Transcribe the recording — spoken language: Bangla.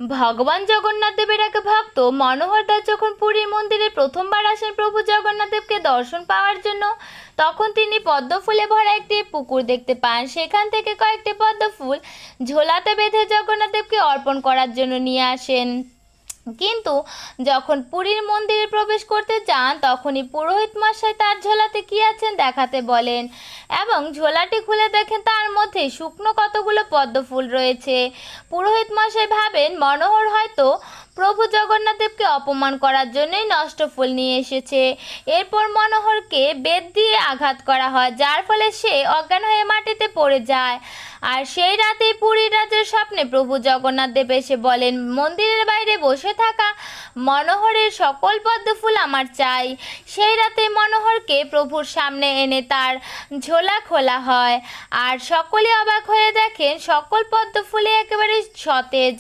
ভগবান জগন্নাথ দেবের এক ভক্ত মনোহর দাস যখন পুরীর মন্দিরে প্রথমবার আসেন প্রভু জগন্নাথ দেবকে দর্শন পাওয়ার জন্য, তখন তিনি পদ্ম ফুলে ভরা একটি পুকুর দেখতে পান। সেখান থেকে কয়েকটি পদ্ম ফুল ঝোলাতে বেঁধে জগন্নাথ দেবকে অর্পণ করার জন্য নিয়ে আসেন। কিন্তু যখন পুরীর মন্দিরে প্রবেশ করতে চান, তখনই পুরোহিত মশাই তার ঝোলাতে কি আছেন দেখাতে বলেন এবং ঝোলাটি খুলে দেখেন তার মধ্যে শুকনো কতগুলো পদ্ম ফুল রয়েছে। পুরোহিত মশাই ভাবেন মনোহর হয়তো প্রভু জগন্নাথ দেবকে অপমান করার জন্যই নষ্ট ফুল নিয়ে এসেছে। এরপর মনোহরকে বেত দিয়ে আঘাত করা হয়, যার ফলে সে অজ্ঞান হয়ে মাটিতে পড়ে যায়। আর সেই রাতেই পুরীর রাজের স্বপ্নে প্রভু জগন্নাথ দেব এসে বলেন, মন্দিরের বাইরে বসে থাকা মনোহরের সকল পদ্ম ফুল আমার চাই। সেই রাতে মনোহরকে প্রভুর সামনে এনে তার ঝোলা খোলা হয়, আর সকলে অবাক হয়ে দেখেন সকল পদ্ম ফুলে একেবারে সতেজ।